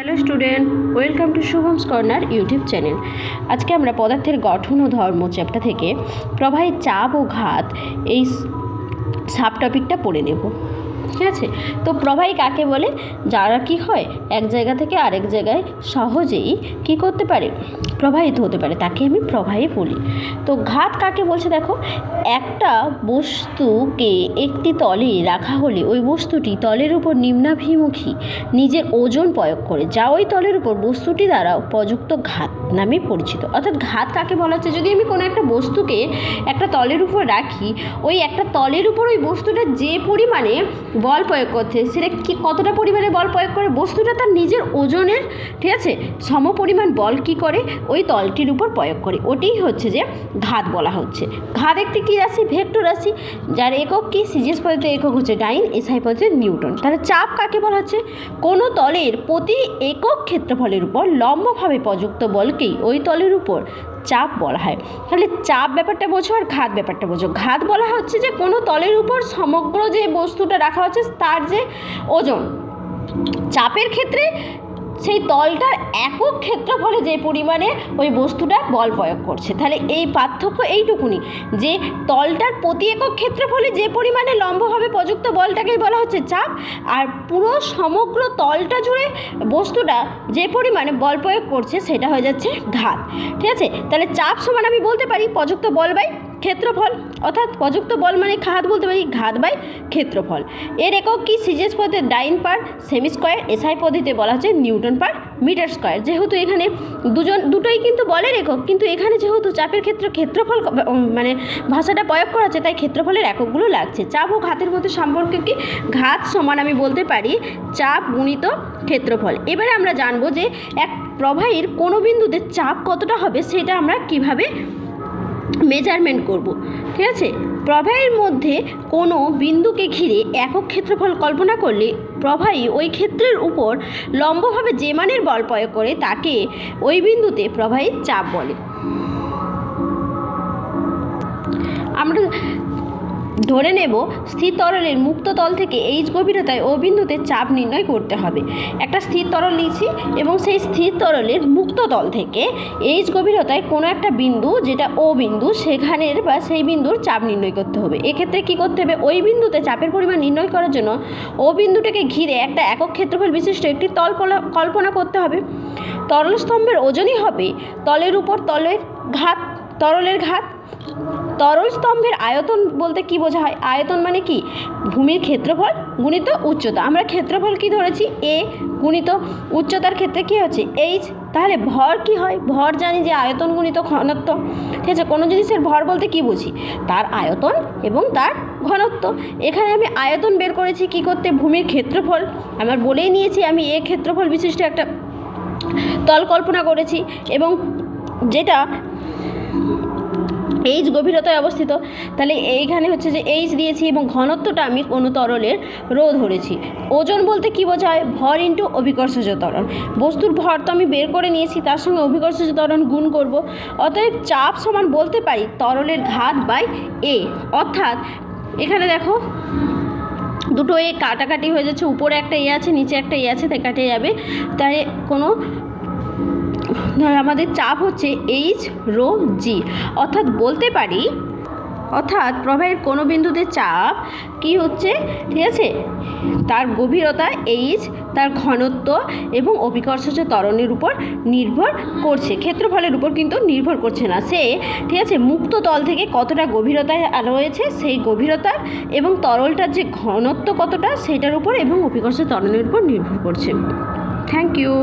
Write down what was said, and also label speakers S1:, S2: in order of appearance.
S1: Hello student, welcome to Shubham's corner YouTube channel. আজকে আমরা পদার্থের গঠন ও ধর্ম চ্যাপ্টার থেকে প্রবাহের চাপ ও ঘাত এই সাব টপিকটা পড়ে নেব। ঠিক আছে, তো প্রবাহী কাকে বলে? যারা কি হয় এক জায়গা থেকে আরেক জায়গায় সহজেই কি করতে পারে, প্রবাহিত হতে পারে, তাকে আমি প্রবাহী বলি। তো ঘাত কাকে বলছে দেখো, একটা বস্তুকে একটি তলে রাখা হলে ওই বস্তুটি তলের উপর নিম্নাভিমুখী নিজের ওজন প্রয়োগ করে, যা ওই তলের উপর বস্তুটি দ্বারা প্রযুক্ত ঘাত নামে পরিচিত। অর্থাৎ ঘাত কাকে বলা হচ্ছে, যদি আমি কোনো একটা বস্তুকে একটা তলের উপর রাখি, ওই একটা তলের উপর ওই বস্তুটা যে পরিমাণে বল প্রয়োগ করছে, সেটা কি কতটা পরিমাণে বল প্রয়োগ করে, বস্তুটা তার নিজের ওজনের, ঠিক আছে, সম পরিমাণ বল কি করে ওই তলটির উপর প্রয়োগ করে, ওটাই হচ্ছে যে ঘাত বলা হচ্ছে। ঘাত একটি কী রাশি? ভেক্টর রাশি, যার একক কি? সিজিএস পদ্ধতির একক হচ্ছে ডাইন, এসআই পদ্ধতির নিউটন। তাহলে চাপ কাকে বলা হচ্ছে? কোনো তলের প্রতি একক ক্ষেত্রফলের উপর লম্বভাবে প্রযুক্ত বলকেই ওই তলের উপর চাপ বলা হয়। তাহলে চাপ ব্যাপারটা বোঝো আর ঘাত ব্যাপারটা বোঝো। ঘাত বলা হচ্ছে যে কোনো তলের উপর সমগ্র যে বস্তুটা রাখা হচ্ছে তার যে ওজন, চাপের ক্ষেত্রে সেই তলটার একক ক্ষেত্রফলে যে পরিমাণে ওই বস্তুটা বল প্রয়োগ করছে। তাহলে এই পার্থক্য এইটুকুনি, যে তলটার প্রতি একক ক্ষেত্রফলে যে পরিমাণে লম্বভাবে প্রযুক্ত বলটাকেই বলা হচ্ছে চাপ, আর পুরো সমগ্র তলটা জুড়ে বস্তুটা যে পরিমাণে বল প্রয়োগ করছে সেটা হয়ে যাচ্ছে ঘাত। ঠিক আছে, তাহলে চাপ সমান আমি বলতে পারি প্রযুক্ত বল বাই ক্ষেত্রফল, অর্থাৎ প্রযুক্ত বল মানে ঘাত বলতে পারি ঘাত বাই ক্ষেত্রফল। এর একক কি? সিজিএস পদ্ধতিতে ডাইন পার সেমি স্কোয়ার, এসআই পদ্ধতিতে বলা হচ্ছে নিউটন পার মিটার স্কোয়ার। যেহেতু এখানে দুটোই কিন্তু বলের একক, কিন্তু এখানে যেহেতু চাপের ক্ষেত্রে ক্ষেত্রফল মানে ভাষাটা প্রয়োগ করা হচ্ছে, তাই ক্ষেত্রফলের এককগুলো লাগছে। চাপ ও ঘাতের মধ্যে সম্পর্ক কি? ঘাত সমান আমি বলতে পারি চাপ গুণিত ক্ষেত্রফল। এবারে আমরা জানবো যে এক প্রবাহীর কোনো বিন্দুতে চাপ কতটা হবে সেটা আমরা কিভাবে মেজারমেন্ট করব। ঠিক আছে, প্রবাহের মধ্যে কোনো বিন্দুকে ঘিরে একক ক্ষেত্রফল কল্পনা করলে প্রবাহী ওই ক্ষেত্রের উপর লম্বভাবে যে মানের বল প্রয়োগ করে তাকে ওই বিন্দুতে প্রবাহীর চাপ বলে। আমরা ধরে নেব স্থির তরলের মুক্ত তল থেকে এইচ গভীরতায় ও বিন্দুতে চাপ নির্ণয় করতে হবে। একটা স্থির তরল নিয়েছি এবং সেই স্থির তরলের মুক্ত তল থেকে এইচ গভীরতায় কোনো একটা বিন্দু, যেটা ও বিন্দু, সেখানের বা সেই বিন্দুর চাপ নির্ণয় করতে হবে। এক্ষেত্রে কী করতে হবে? ওই বিন্দুতে চাপের পরিমাণ নির্ণয় করার জন্য ও বিন্দুটাকে ঘিরে একটা একক ক্ষেত্রফল বিশিষ্ট একটি তল কল্পনা করতে হবে। তরল স্তম্ভের ওজনই হবে তলের উপর তরলের ঘাত। তরল স্তম্ভের আয়তন বলতে কি বোঝা হয়? আয়তন মানে কি? ভূমির ক্ষেত্রফল গুণিত উচ্চতা। আমরা ক্ষেত্রফল কি ধরেছি? এ গুণিত উচ্চতার ক্ষেত্রে কি হচ্ছে? এইচ। তাহলে ভর কি হয়? ভর জানি যে আয়তন গুণিত ঘনত্ব। ঠিক আছে, কোনো জিনিসের ভর বলতে কি বুঝি? তার আয়তন এবং তার ঘনত্ব। এখানে আমি আয়তন বের করেছি কি করতে? ভূমির ক্ষেত্রফল। আমার বলেই নিয়েছি আমি এ ক্ষেত্রফল বিশিষ্ট একটা তল কল্পনা করেছি, এবং যেটা এইচ গভীরতায় অবস্থিত। তাহলে এইখানে হচ্ছে যে এইচ দিয়েছি এবং ঘনত্বটা আমি কোনো তরলের রো ধরেছি। ওজন বলতে কি বোঝায়? ভর ইন্টু অভিকর্ষজ ত্বরণ। বস্তুর ভর তো আমি বের করে নিয়েছি, তার সঙ্গে অভিকর্ষজ ত্বরণ গুণ করব। অতএব চাপ সমান বলতে পারি তরলের ঘাত বাই এ। অর্থাৎ এখানে দেখো দুটো এ কাটাকাটি হয়ে যাচ্ছে, উপরে একটা এ আছে নিচে একটা এ আছে, তাই কাটে যাবে। তাই কোনো আমাদের চাপ হচ্ছে এইচ রো জি। অর্থাৎ বলতে পারি, অর্থাৎ প্রবাহের কোনো বিন্দুতে চাপ কি হচ্ছে? ঠিক আছে, তার গভীরতা এইচ, তার ঘনত্ব এবং অভিকর্ষজ ত্বরণের উপর নির্ভর করছে, ক্ষেত্রফলের উপর কিন্তু নির্ভর করছে না। সে, ঠিক আছে, মুক্ত তল থেকে কতটা গভীরতায় রয়েছে সেই গভীরতা এবং তরলটার যে ঘনত্ব কতটা সেটার উপর এবং অভিকর্ষজ ত্বরণের উপর নির্ভর করছে। Thank you.